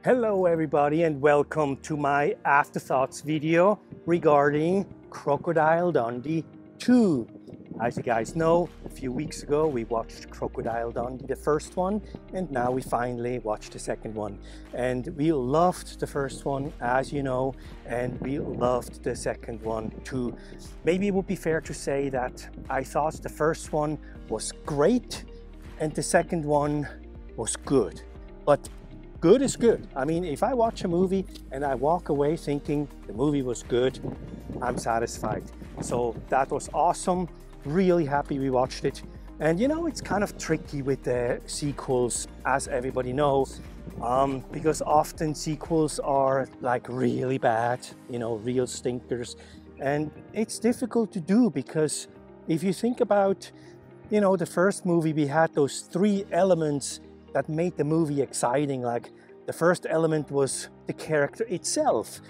Hello everybody and welcome to my Afterthoughts video regarding Crocodile Dundee 2. As you guys know, a few weeks ago we watched Crocodile Dundee, the first one, and now we finally watched the second one. And we loved the first one, as you know, and we loved the second one too. Maybe it would be fair to say that I thought the first one was great and the second one was good. But good is good. I mean, if I watch a movie and I walk away thinking the movie was good, I'm satisfied. So that was awesome. Really happy we watched it. And you know, it's kind of tricky with the sequels, as everybody knows, because often sequels are like really bad, you know, real stinkers. And it's difficult to do because if you think about, you know, the first movie, we had those three elements that made the movie exciting. Like the first element was the character itself,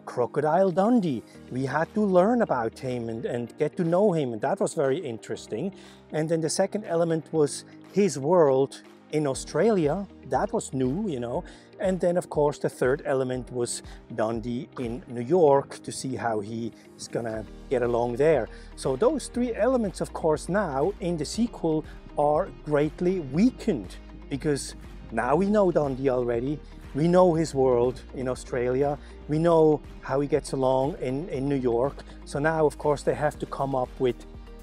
Crocodile Dundee. We had to learn about him and get to know him, and that was very interesting. And then the second element was his world in Australia. That was new, you know. And then of course the third element was Dundee in New York, to see how he is gonna get along there. So those three elements, of course, now in the sequel are greatly weakened, because now we know Dundee already, we know his world in Australia, we know how he gets along in New York. So now, of course, they have to come up with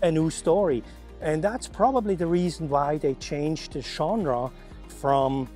a new story. And that's probably the reason why they changed the genre from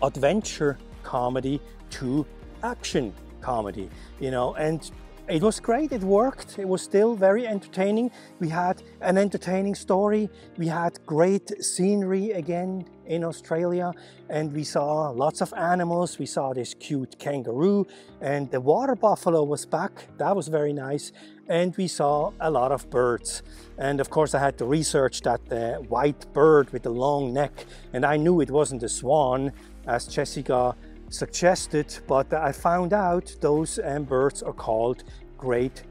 adventure comedy to action comedy, you know. And it was great, it worked, it was still very entertaining. We had an entertaining story, we had great scenery again in Australia, and we saw lots of animals. We saw this cute kangaroo, and the water buffalo was back, that was very nice. And we saw a lot of birds. And of course I had to research that white bird with the long neck, and I knew it wasn't a swan, as Jessica suggested, but I found out those birds are called great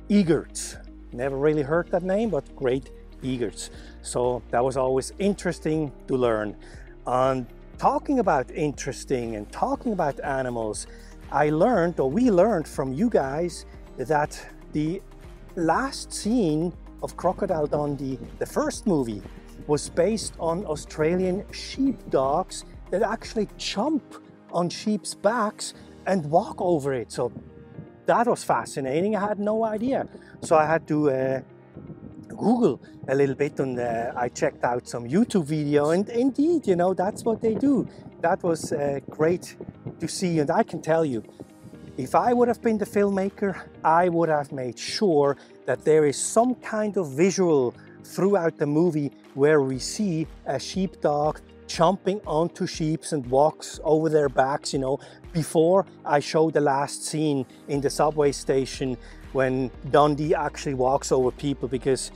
egrets. Never really heard that name, but great egrets. So that was always interesting to learn. And talking about interesting and talking about animals, I learned, or we learned from you guys, that the last scene of Crocodile Dundee, the first movie, was based on Australian sheepdogs that actually jump on sheep's backs and walk over it. So that was fascinating. I had no idea. So I had to Google a little bit, and I checked out some YouTube video, and indeed, you know, that's what they do. That was great to see. And I can tell you, if I would have been the filmmaker, I would have made sure that there is some kind of visual throughout the movie where we see a sheepdog jumping onto sheep and walks over their backs, you know, before I show the last scene in the subway station when Dundee actually walks over people, because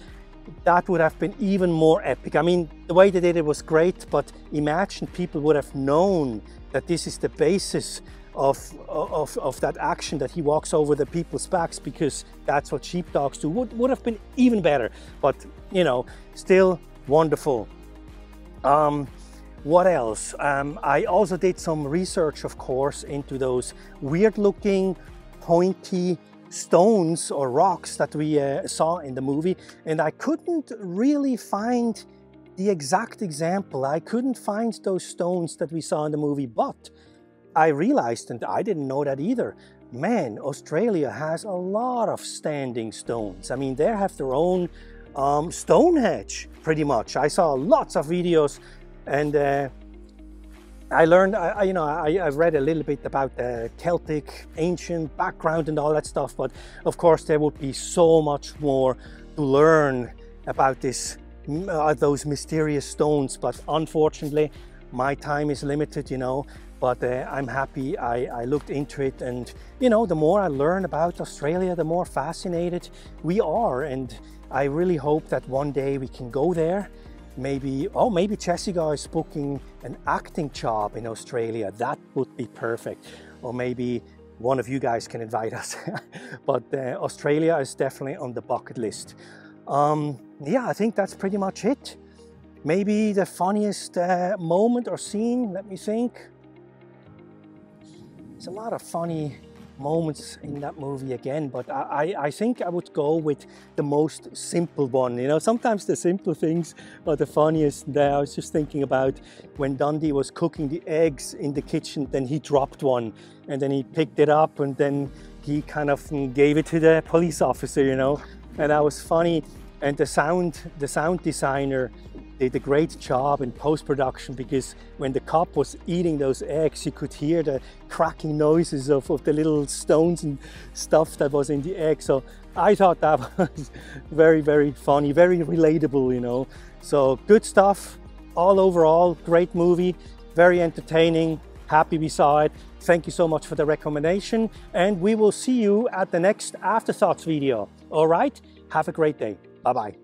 that would have been even more epic. I mean, the way they did it was great, but imagine people would have known that this is the basis of that action, that he walks over the people's backs, because that's what sheepdogs do. Would have been even better, but you know, still wonderful. What else? I also did some research, of course, into those weird looking pointy stones or rocks that we saw in the movie, and I couldn't really find the exact example. I couldn't find those stones that we saw in the movie, but I realized, and I didn't know that either, man, Australia has a lot of standing stones. I mean, they have their own Stonehenge, pretty much. I saw lots of videos, and I learned, I've read a little bit about the Celtic ancient background and all that stuff, but of course there would be so much more to learn about this, those mysterious stones. But unfortunately, my time is limited, you know. But I'm happy I looked into it, and you know, the more I learn about Australia, the more fascinated we are, and I really hope that one day we can go there. Maybe Jessica is booking an acting job in Australia. That would be perfect. Or maybe one of you guys can invite us. But Australia is definitely on the bucket list. Yeah, I think that's pretty much it. Maybe the funniest moment or scene, let me think. There's a lot of funny moments in that movie again, but I think I would go with the most simple one. You know, sometimes the simple things are the funniest. There, I was just thinking about when Dundee was cooking the eggs in the kitchen, then he dropped one and then he picked it up and then he kind of gave it to the police officer, you know, and that was funny. And the sound designer did a great job in post-production, because when the cop was eating those eggs, you could hear the cracking noises of the little stones and stuff that was in the egg. So I thought that was very, very funny, very relatable, you know. So good stuff. All overall, great movie, very entertaining. Happy we saw it. Thank you so much for the recommendation, and we will see you at the next Afterthoughts video. All right, have a great day. Bye-bye.